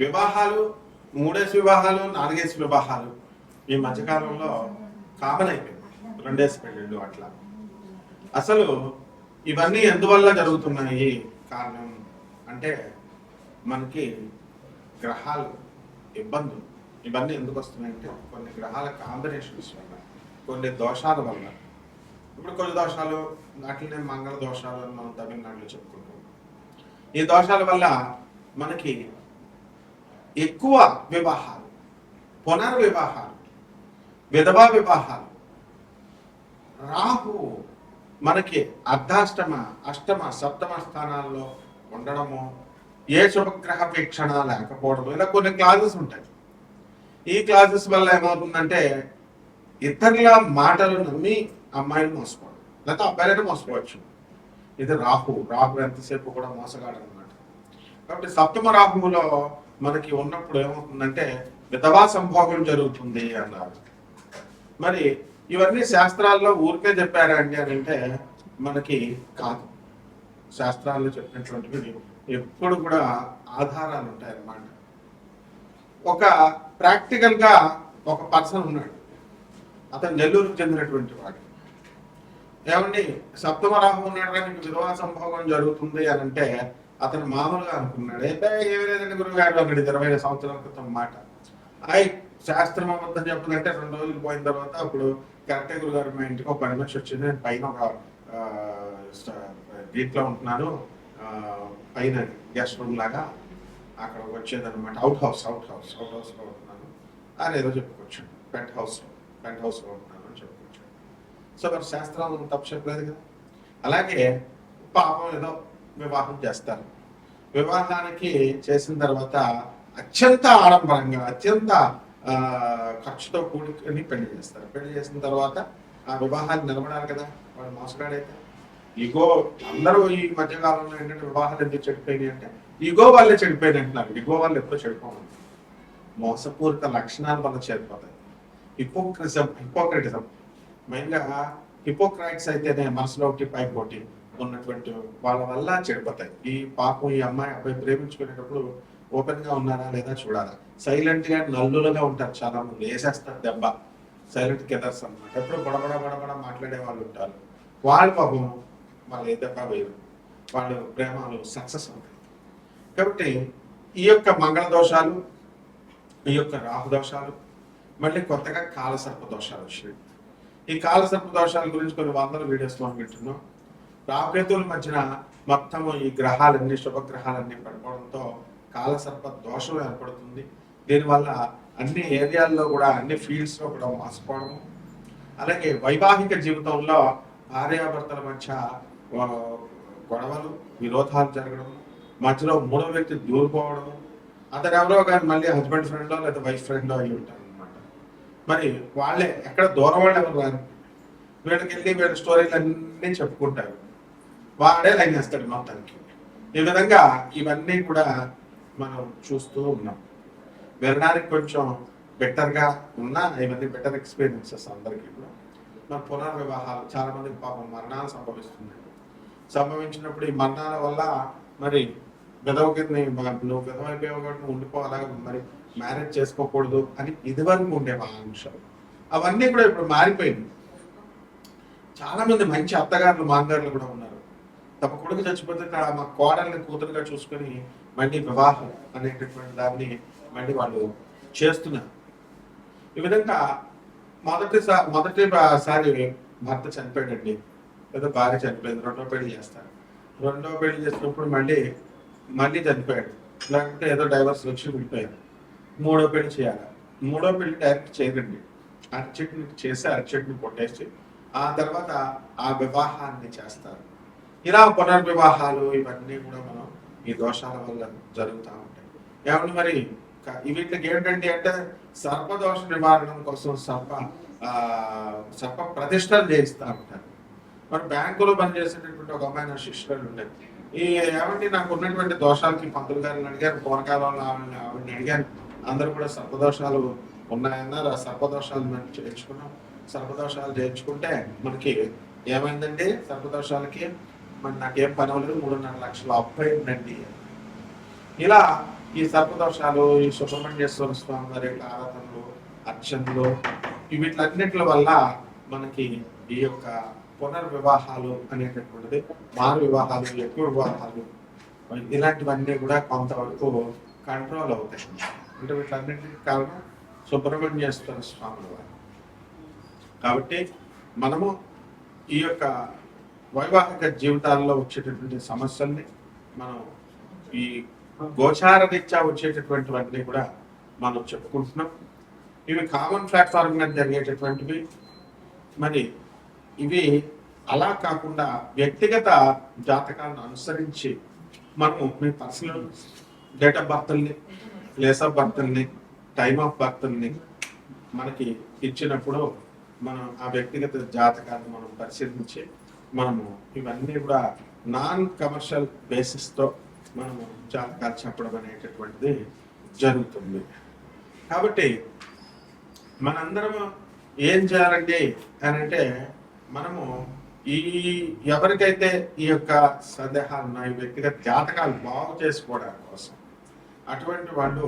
వివాహాలు 3 వివాహాలు 4 వివాహాలు ఈ మధ్యకాలంలో కామన్ అయిపోయింది. 2 పెళ్ళిళ్ళు అట్లా. అసలు ఇవన్నీ ఎందువల్ల జరుగుతున్నాయి కారణం అంటే మనకి గ్రహాలు ఇబ్బందులు ఇవన్నీ ఎందుకు వస్తున్నాయంటే కొన్ని గ్రహాల కాంబినేషన్స్ వల్ల, కొన్ని దోషాల వల్ల. ఇప్పుడు కొన్ని దోషాలు అట్లనే మంగళ దోషాలు అని మనం తమిళనాడులో చెప్పుకుంటాం. ఈ దోషాల వల్ల మనకి ఎక్కువ వివాహాలు, పునర్వివాహాలు, విధవా వివాహాలు, రాహు మనకి అర్ధాష్టమ అష్టమ సప్తమ స్థానాల్లో ఉండడము, ఏ శుభగ్రహ వీక్షణ లేకపోవడము, ఇలా కొన్ని క్లాజెస్ ఉంటాయి. ఈ క్లాజెస్ వల్ల ఏమవుతుందంటే ఇతరుల మాటలు నమ్మి అమ్మాయిలు మోసపోవడం, లేకపోతే అబ్బాయిలైతే మోసపోవచ్చు. ఇది రాహు ఎంతసేపు కూడా మోసగాడు అనమాట. కాబట్టి సప్తమ రాహువులో మనకి ఉన్నప్పుడు ఏమవుతుందంటే విధవా సంభోగం జరుగుతుంది అన్నారు. మరి ఇవన్నీ శాస్త్రాల్లో ఊరికే చెప్పారా అండి అని అంటే మనకి కాదు. శాస్త్రాల్లో చెప్పినటువంటివి ఎప్పుడు కూడా ఆధారాలు ఉంటాయి అన్నమాట. ఒక ప్రాక్టికల్ గా ఒక పర్సన్ ఉన్నాడు, అతను నెల్లూరుకు చెందినటువంటి వాడు. ఏమండి సప్తమ రాహు ఉన్నాడు కానీ విధవా సంభోగం జరుగుతుంది అని అంటే అతను మామూలుగా అనుకున్నాడు. ఏమి లేదండి గురువు గారు అన్నాడు. 20 సంవత్సరాల క్రితం మాట. శాస్త్రం అబద్ధం చెప్పదంటే 2 రోజులు పోయిన తర్వాత అప్పుడు కరెక్టే గురుగారు, మా ఇంటికి ఒక పని మనిషి వచ్చింది, నేను పైన ఒక దీంట్లో ఉంటున్నాను, పైన గెస్ట్ రూమ్ లాగా అక్కడ వచ్చేదన్నమాట. అవుట్ హౌస్ లో ఉంటున్నాను అని ఏదో చెప్పుకొచ్చాడు. పెంట్ హౌస్లో ఉంటున్నాను అని చెప్పుకొచ్చాడు. సో మరి శాస్త్రం తప్పు చెప్పలేదు కదా. అలాగే పాపం ఏదో వివాహం చేస్తారు. వివాహానికి చేసిన తర్వాత అత్యంత ఆడంబరంగా, అత్యంత ఖర్చుతో కూడుకొని పెళ్లి చేస్తారు. పెళ్లి చేసిన తర్వాత ఆ వివాహాన్ని నిలబడాలి కదా, వాడు మోసగాడైతే. ఈగో అందరూ ఈ మధ్యకాలంలో ఏంటంటే వివాహాలు ఎందుకు చెడిపోయినాయి అంటే ఈగో వాళ్ళే చెడిపోయినాయి అంటున్నారు. ఈగో వాళ్ళు ఎప్పుడో చెడిపోవాలి. మోసపూరిత లక్షణాలు వల్ల చేరిపోతాయి. హిపోక్రటిజం మెయిన్గా హిపోక్రైట్స్ అయితేనే మనసులో ఒకటి పైకి ఒకటి ఉన్నటువంటి వాళ్ళ వల్ల చెడిపోతాయి. ఈ పాపం ఈ అబ్బాయి ప్రేమించుకునేటప్పుడు ఓపెన్ గా ఉన్నారా లేదా చూడాలి. సైలెంట్ గా నల్లులుగా ఉంటారు చాలా మంది, వేసేస్తారు దెబ్బ. సైలెంట్ కిల్లర్స్ అన్నమాట. ఎప్పుడు బడబడ మాట్లాడే వాళ్ళు ఉంటారు. వాళ్ళు పాపం వాళ్ళు ఏ దెబ్బ వేయరు, వాళ్ళు ప్రేమలు సక్సెస్ అవుతాయి. కాబట్టి ఈ యొక్క మంగళ దోషాలు, ఈ యొక్క రాహు దోషాలు, మళ్ళీ కొత్తగా కాలసర్ప దోషాలు వచ్చినాయి. ఈ కాలసర్ప దోషాల గురించి కొన్ని 100 వీడియోస్ మనం వింటున్నాం. రాహుకేతువుల మధ్యన మొత్తము ఈ గ్రహాలన్నీ శుభగ్రహాలన్నీ పడిపోవడంతో కాలసర్ప దోషం ఏర్పడుతుంది. దీనివల్ల అన్ని ఏరియాల్లో కూడా, అన్ని ఫీల్డ్స్ లో కూడా మోసపోవడము, అలాగే వైవాహిక జీవితంలో భార్యాభర్తల మధ్య గొడవలు, విరోధాలు జరగడం, మధ్యలో 3వ వ్యక్తి దూరిపోవడము, అతను ఎవరో కానీ మళ్ళీ హస్బెండ్ ఫ్రెండో లేదా వైఫ్ ఫ్రెండో అయి ఉంటారు అనమాట. మరి వాళ్ళే ఎక్కడ దూరం వాళ్ళు ఎవరు రారు, వీళ్ళకి వెళ్ళి వీళ్ళ స్టోరీలు అన్నీ చెప్పుకుంటారు, వాడే లైన్ వేస్తాడు మొత్తానికి. ఈ విధంగా ఇవన్నీ కూడా మనం చూస్తూ ఉన్నాం. వినడానికి కొంచెం బెటర్గా ఉన్నా ఇవన్నీ బెటర్ ఎక్స్పీరియన్సెస్ అందరికీ కూడా. మన పునర్వివాహాలు చాలా మందికి పాపం మరణాలు సంభవిస్తున్నాయి. సంభవించినప్పుడు ఈ మరణాల వల్ల మరి విధవకిని నువ్వు విధవైపోయావు కాబట్టి ఉండిపోవాలా, మరి మ్యారేజ్ చేసుకోకూడదు అని ఇదివరకు ఉండే ఆంక్షలు అవన్నీ కూడా ఇప్పుడు మారిపోయింది. చాలా మంది మంచి అత్తగారులు మామగారులు కూడా ఉన్నారు. తమ కొడుకు చచ్చిపోతే మా కోడల్ని కూతురుగా చూసుకొని మళ్ళీ వివాహం అనేటటువంటి దాన్ని మళ్ళీ వాళ్ళు చేస్తున్నారు. ఈ విధంగా మొదటిసారి భర్త చనిపోయాడండి, లేదా భార్య చనిపోయింది, 2వ పెళ్లి చేస్తారు. 2వ పెళ్లి చేసినప్పుడు మళ్ళీ చనిపోయాడు, లేకపోతే ఏదో డైవర్స్ వచ్చి విడిపోయారు. 3వ పెళ్లి చేయాలి. 3వ పెళ్లి డైరెక్ట్ చేయకండి, అరచెట్ని చేసి అరచెట్ని కొట్టేసి ఆ తర్వాత ఆ వివాహాన్ని చేస్తారు. ఇలా పునర్వివాహాలు ఇవన్నీ కూడా మనం ఈ దోషాల వల్ల జరుగుతూ ఉంటాయి. ఏమంటే మరి వీటికి ఏంటంటే అంటే సర్పదోష నివారణం కోసం సర్ప ప్రతిష్టలు చేయిస్తూ ఉంటారు. మరి బ్యాంకులో పనిచేసేటటువంటి ఒక అమ్మాయి నా శిష్యులు ఉండేది. ఏమంటే నాకు ఉన్నటువంటి దోషాలకి పంతులు గారిని అడిగారు, పూర్వకాలంలో ఆవిడని అడిగారు. అందరూ కూడా సర్పదోషాలు ఉన్నాయన్నారు. ఆ సర్పదోషాలు మనం చేయించుకున్నాం. సర్పదోషాలు చేయించుకుంటే మనకి ఏమైందండి, సర్పదోషాలకి మరి నాకేం పని అవ్వలేదు, 3.5 లక్షల అప్పు అయిందండి. ఇలా ఈ సర్పదోషాలు, ఈ సుబ్రహ్మణ్యేశ్వర స్వామి వారి యొక్క ఆరాధనలు, అర్చనలు వీటిలన్నిటి వల్ల మనకి ఈ యొక్క పునర్వివాహాలు అనేటటువంటిది, మారు వివాహాలు, ఎక్కువ వివాహాలు ఇలాంటివన్నీ కూడా కొంతవరకు కంట్రోల్ అవుతాయి. అంటే వీటన్నిటికి కారణం సుబ్రహ్మణ్యేశ్వర స్వామి వారు. కాబట్టి మనము ఈ యొక్క వైవాహిక జీవితాల్లో వచ్చేటటువంటి సమస్యల్ని మనం ఈ గోచార రీత్యా వచ్చేటటువంటివన్నీ కూడా మనం చెప్పుకుంటున్నాం. ఇవి కామన్ ప్లాట్ఫామ్ మీద జరిగేటటువంటివి. మరి ఇవి అలా కాకుండా వ్యక్తిగత జాతకాలను అనుసరించి మనము మీ పర్సనల్ డేట్ ఆఫ్ బర్త్ని, ప్లేస్ ఆఫ్ బర్త్ని, టైమ్ ఆఫ్ బర్త్ని మనకి ఇచ్చినప్పుడు మనం ఆ వ్యక్తిగత జాతకాన్ని మనం పరిశీలించి మనము ఇవన్నీ కూడా నాన్ కమర్షియల్ బేసిస్తో మనము జాతకాలు చెప్పడం అనేటటువంటిది జరుగుతుంది. కాబట్టి మనందరము ఏం చేయాలండి అని అంటే, మనము ఈ ఎవరికైతే ఈ యొక్క సందేహాలు ఉన్నాయి, వ్యక్తిగత జాతకాలు బాగు చేసుకోవడం కోసం అటువంటి వాళ్ళు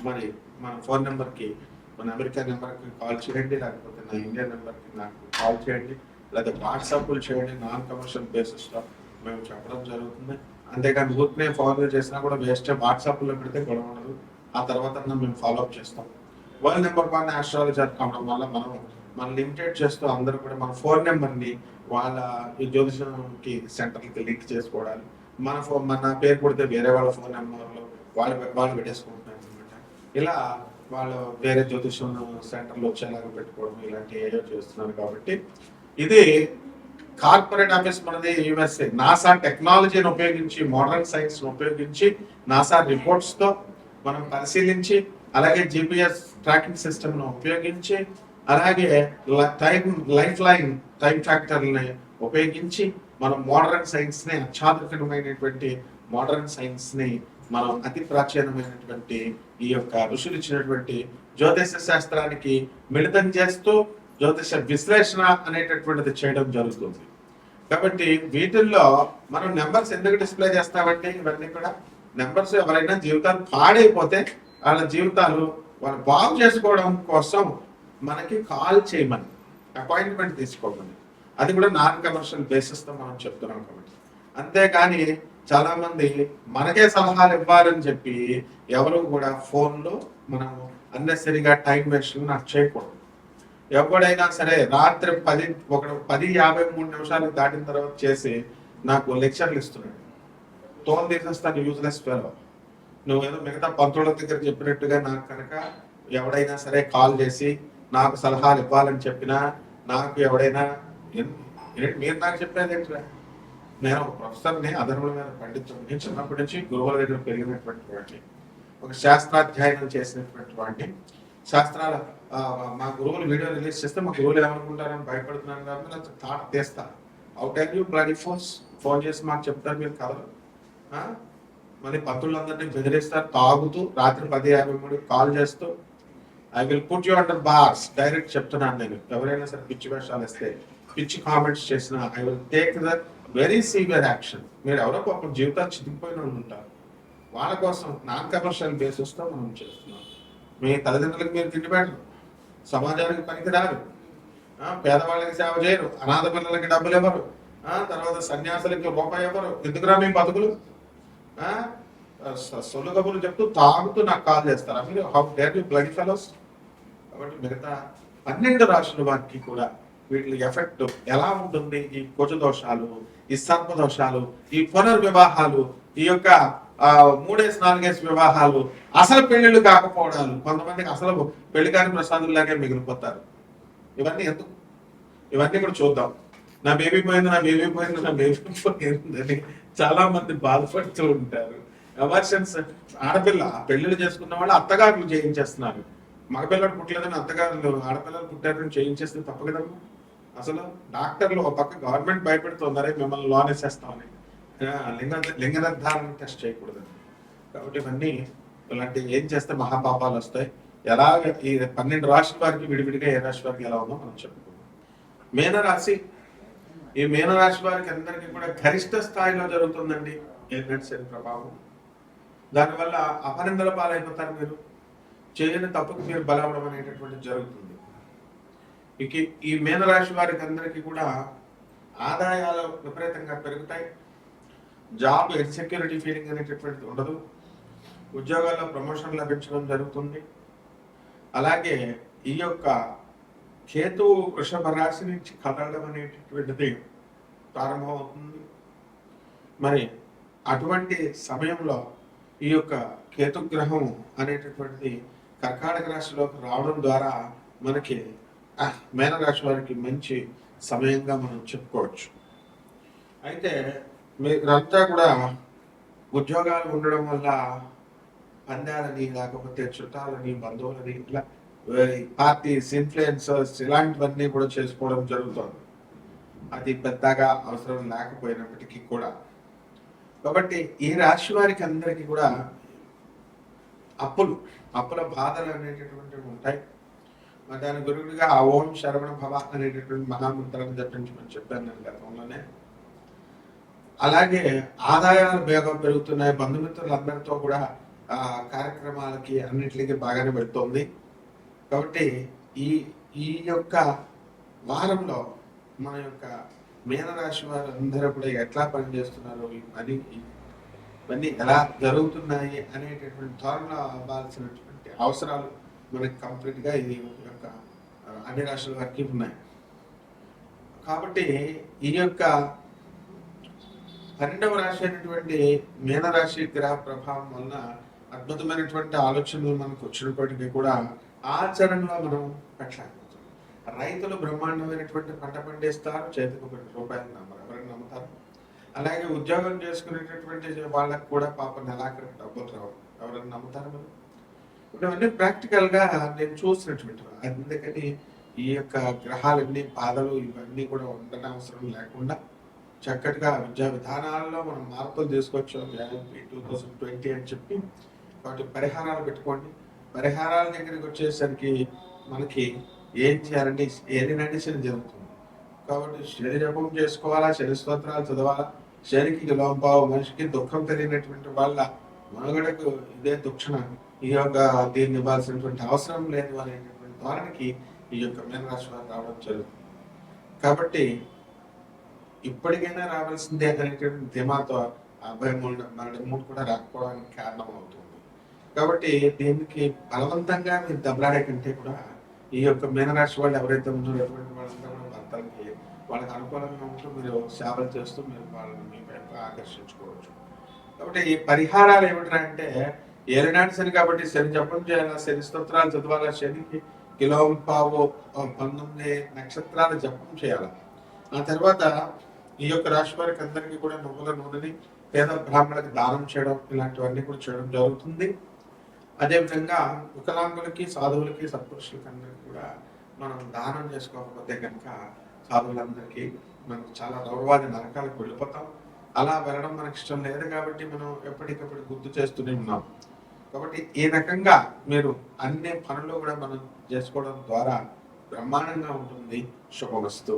మరి మన ఫోన్ నెంబర్కి, మన అమెరికా నెంబర్కి కాల్ చేయండి, లేకపోతే నా ఇండియా నెంబర్కి నాకు కాల్ చేయండి, లేదా వాట్సాప్లు చేయండి. నాన్ కమర్షియల్ బేసిస్లో మేము చెప్పడం జరుగుతుంది. అంతేకాని ఊరికే ఫాలో చేసినా కూడా వేస్ట్. వాట్సాప్లో పెడితే గొడవ ఉండదు, ఆ తర్వాత మేము ఫాలోఅప్ చేస్తాం. వరల్డ్ నెంబర్ 1 ఆస్ట్రాలజర్ కావడం వల్ల మనం లిమిటెడ్ చేస్తూ అందరూ కూడా మన ఫోన్ నెంబర్ని వాళ్ళ ఈ జ్యోతిషంకి సెంటర్కి లింక్ చేసుకోవడాలు, మన పేరు కొడితే వేరే వాళ్ళ ఫోన్ నెంబర్లో వాళ్ళు పెట్టేసుకుంటున్నారు అనమాట. ఇలా వాళ్ళు వేరే జ్యోతిషం సెంటర్లో వచ్చేలాగా పెట్టుకోవడం ఇలాంటి ఏదో చేస్తున్నారు. కాబట్టి ఇది కార్పొరేట్ ఆఫీస్ మనది యుఎస్ఏ. నాసా టెక్నాలజీని ఉపయోగించి, మోడర్న్ సైన్స్ ఉపయోగించి, నాసా రిపోర్ట్స్తో మనం పరిశీలించి, అలాగే జిపిఎస్ ట్రాకింగ్ సిస్టమ్ను ఉపయోగించి, అలాగే లైఫ్ లైన్ టైం ఫ్యాక్టర్ని ఉపయోగించి మనం మోడర్న్ సైన్స్ని, అత్యాధునికమైనటువంటి మోడర్న్ సైన్స్ని మనం అతి ప్రాచీనమైనటువంటి ఈ యొక్క ఋషులు ఇచ్చినటువంటి జ్యోతిష శాస్త్రానికి మిళితం చేస్తూ జ్యోతిష విశ్లేషణ అనేటటువంటిది చేయడం జరుగుతుంది. కాబట్టి వీటిల్లో మనం నెంబర్స్ ఎందుకు డిస్ప్లే చేస్తామంటే, ఇవన్నీ కూడా నెంబర్స్ ఎవరైనా జీవితాలు పాడైపోతే వాళ్ళ జీవితాలు వాళ్ళు బాగు చేసుకోవడం కోసం మనకి కాల్ చేయమని, అపాయింట్మెంట్ తీసుకోమని, అది కూడా నాన్ కమర్షియల్ బేసిస్తో మనం చెప్తున్నాం. కాబట్టి అంతేకాని చాలా మంది మనకే సలహాలు ఇవ్వాలని చెప్పి ఎవరు కూడా ఫోన్లో మనం అన్నెసరిగా టైం వేస్ట్ నాకు చేయకూడదు. ఎవడైనా సరే రాత్రి 10:53 దాటిన తర్వాత చేసి నాకు లెక్చర్లు ఇస్తున్నాడు. తోలు తీసేస్తాను, యూజ్లెస్ ఫెలో. నువ్వేదో మిగతా పంతుల దగ్గర చెప్పినట్టుగా నాకు కనుక ఎవడైనా సరే కాల్ చేసి నాకు సలహాలు ఇవ్వాలని చెప్పినా, నాకు ఎవడైనా మీరు నాకు చెప్పేది ఏంటంటే, నేను ఒక ప్రొఫెసర్ని, అధర్ముల మీద పండితుడిని, చిన్నప్పటి నుంచి గురువుల దగ్గర పెరిగినటువంటి వాడిని, ఒక శాస్త్రాధ్యయనం చేసినటువంటి వాడిని. శాస్త్రాల మా గురువులు వీడియో రిలీజ్ చేస్తే మా గురువులు ఏమనుకుంటారని భయపడుతున్నాను కాబట్టి తాట తీస్తా. Out are you bloody phone చేసి మాకు చెప్తారు మీరు కథలు. మళ్ళీ పంతులందరినీ బెదిరిస్తారు తాగుతూ, రాత్రి 10:53 కాల్ చేస్తూ. I will put you under bars. Direct చెప్తున్నాను నేను. ఎవరైనా సరే పిచ్చి వేషాలు ఇస్తే, పిచ్చి కామెంట్స్ చేసినా I will take the very severe action. మీరు ఎవరో పాపం జీవితాలు చితికిపోయిన ఉంటారు, వాళ్ళ కోసం నాన్ కమర్షియల్ బేసిస్తో మనం చేస్తున్నాం. మీ తల్లిదండ్రులకు మీరు తిండి పెట్టరు, సమాజానికి పనికిరారు, పేదవాళ్ళకి సేవ చేయరు, అనాథ పిల్లలకి డబ్బులు ఇవ్వరు, తర్వాత సన్యాసులకి రూపాయి ఇవ్వరు. ఎందుకురా మీ బతుకులు? సొల్లు కబుర్లు చెప్తూ తాగుతూ నాకు కాల్ చేస్తారు. మీరు how dare you bloody fellows. కాబట్టి మిగతా 12 రాశుల వారికి కూడా వీటి ఎఫెక్ట్ ఎలా ఉంటుంది? ఈ కుజ దోషాలు, ఈ సర్పదోషాలు, ఈ పునర్వివాహాలు, ఈ యొక్క 3-4 వివాహాలు, అసలు పెళ్లిళ్ళు కాకపోవడాలు, కొంతమందికి అసలు పెళ్లి కాని ప్రసాదుల్లాగే మిగిలిపోతారు. ఇవన్నీ ఎందుకు? ఇవన్నీ కూడా చూద్దాం. నా బేబీ పోయింది, నా బేబీ పోయింది, నా బేబీ పోయిందని చాలా మంది బాధపడుతూ ఉంటారు. ఎమర్షన్స్. ఆడపిల్ల పెళ్లిళ్ళు చేసుకున్న వాళ్ళు అత్తగారులు చేయించేస్తున్నారు. మగపిల్లలు పుట్టలేదని అత్తగారులు ఆడపిల్లలు పుట్టారని చేయించేస్తే తప్పు కదమ్మా. అసలు డాక్టర్లు ఒక పక్క గవర్నమెంట్ భయపెడుతున్నారే మిమ్మల్ని లోన్ వేసేస్తామని. లింగ నిర్ధారణ టెస్ట్ చేయకూడదు. కాబట్టి ఇవన్నీ ఇలాంటి ఏం చేస్తే మహాపాపాలు వస్తాయి. ఎలా ఈ 12 రాశుల వారికి విడివిడిగా ఏ రాశి వారికి ఎలా ఉందో మనం చెప్పుకుందాం. మీనరాశి. ఈ మీనరాశి వారికి అందరికీ కూడా గరిష్ట స్థాయిలో జరుగుతుందండి ఏలినాటి శని ప్రభావం. దానివల్ల అపనిందల పాలైపోతారు. మీరు చేయని తప్పుకు మీరు బలవడం అనేటటువంటిది జరుగుతుంది. ఇక ఈ మీనరాశి వారికి అందరికీ కూడా ఆదాయాలు విపరీతంగా పెరుగుతాయి. జాబ్ ఇన్సెక్యూరిటీ ఫీలింగ్ అనేటటువంటిది ఉండదు. ఉద్యోగాల్లో ప్రమోషన్ లభించడం జరుగుతుంది. అలాగే ఈ యొక్క కేతువు వృషభ రాశి నుంచి కదలడం అనేటటువంటిది ప్రారంభమవుతుంది. మరి అటువంటి సమయంలో ఈ యొక్క కేతుగ్రహం అనేటటువంటిది కర్కాటక రాశిలోకి రావడం ద్వారా మనకి మీనరాశి వారికి మంచి సమయంగా మనం చెప్పుకోవచ్చు. అయితే మీరంతా కూడా ఉద్యోగాలు ఉండడం వల్ల పందాలని, లేకపోతే చుట్టాలని, బంధువులని, ఇట్లా పార్టీస్, ఇన్ఫ్లుయెన్సర్స్ ఇలాంటివన్నీ కూడా చేసుకోవడం జరుగుతుంది. అది పెద్దగా అవసరం లేకపోయినప్పటికీ కూడా. కాబట్టి ఈ రాశి వారికి అందరికీ కూడా అప్పుల బాధలు అనేటటువంటివి ఉంటాయి. దాని గురువుగా ఓం శరవణ భవ అనేటటువంటి మహామంత్రాన్ని జపించమని చెప్పాను నేను గతంలోనే. అలాగే ఆదాయాలు వేగం పెరుగుతున్నాయి. బంధుమిత్రులందరితో కూడా కార్యక్రమాలకి అన్నింటికి బాగానే వెళ్తుంది. కాబట్టి ఈ యొక్క వారంలో మన యొక్క మీనరాశి వారు అందరూ కూడా ఎట్లా పనిచేస్తున్నారు, ఇవన్నీ ఎలా జరుగుతున్నాయి అనేటటువంటి ధోరణిలో అవ్వాల్సినటువంటి అవసరాలు మనకి కంప్లీట్గా ఈ యొక్క అన్ని రాశుల వారికి ఉన్నాయి. కాబట్టి ఈ యొక్క 12వ రాశి అయినటువంటి మీనరాశి గ్రహ ప్రభావం వలన అద్భుతమైనటువంటి ఆలోచనలు మనకు వచ్చినప్పటికీ కూడా ఆచరణలో మనం పెట్టలేకపోతున్నాం. రైతులు బ్రహ్మాండమైనటువంటి పంట పండిస్తారు, చేతికి ₹1 ఎవరైనా నమ్ముతారు. అలాగే ఉద్యోగం చేసుకునేటటువంటి వాళ్ళకు కూడా పాపం నెలాఖరికి డబ్బులు రావు, ఎవరైనా నమ్ముతారు? మరి ఇవన్నీ ప్రాక్టికల్గా నేను చూసినటువంటి. అందుకని ఈ యొక్క గ్రహాలన్నీ బాధలు ఇవన్నీ కూడా ఉండడం అవసరం లేకుండా చక్కటిగా విద్యా విధానాల్లో మనం మార్పులు తీసుకొచ్చాం 2020 అని చెప్పి వాటి పరిహారాలు పెట్టుకోండి. పరిహారాల దగ్గరికి వచ్చేసరికి మనకి ఏం చేయాలంటే ఏలినాటి శని జరుగుతుంది. కాబట్టి శని జపం చేసుకోవాలా, శని స్తోత్రాలు చదవాలా. శనికి లోంపావు మనిషికి దుఃఖం తెలియనటువంటి వాళ్ళ మనుగడకు ఇదే దుక్షణ. ఈ యొక్క దీన్ని ఇవ్వాల్సినటువంటి అవసరం లేదు అనేటటువంటి ధోరణికి ఈ యొక్క మీనరాశి వారు రావడం జరుగుతుంది. కాబట్టి ఇప్పటికైనా రావాల్సిందే అనేటువంటి ధీమాతో మూడు కూడా రాకపోవడానికి కారణం అవుతుంది. కాబట్టి దీనికి బలవంతంగా మీరు దెబ్బలాడే కంటే కూడా ఈ యొక్క మీనరాశి వాళ్ళు ఎవరైతే ఉన్నారటువంటి వాళ్ళంతా కూడా భర్తలకి వాళ్ళకి అనుకూలంగా ఉంటూ మీరు సేవలు చేస్తూ మీరు వాళ్ళని మీ వైపు ఆకర్షించుకోవచ్చు. కాబట్టి ఈ పరిహారాలు ఏమిటంటే ఏలినాటి శని కాబట్టి శని జపం చేయాలా, శని స్తోత్రాలు చదవాలా, శనికి కిలోంపావు 19 నక్షత్రాలు జపం చేయాలి. ఆ తర్వాత ఈ యొక్క రాశి వారికి అందరికీ కూడా నువ్వుల నూనెని పేద బ్రాహ్మణులకు దానం చేయడం ఇలాంటివన్నీ కూడా చేయడం జరుగుతుంది. అదేవిధంగా వికలాంగులకి, సాధువులకి, సత్పురుషులకి అందరికీ కూడా మనం దానం చేసుకోకపోతే కనుక సాధువులందరికీ మనకు చాలా గౌరవాది నరకాలకు వెళ్ళిపోతాం. అలా వెళ్ళడం మనకి ఇష్టం లేదు కాబట్టి మనం ఎప్పటికప్పుడు గుర్తు చేస్తూనే ఉన్నాం. కాబట్టి ఈ రకంగా మీరు అన్ని పనులు కూడా మనం చేసుకోవడం ద్వారా బ్రహ్మాండంగా ఉంటుంది. శుభమస్తు.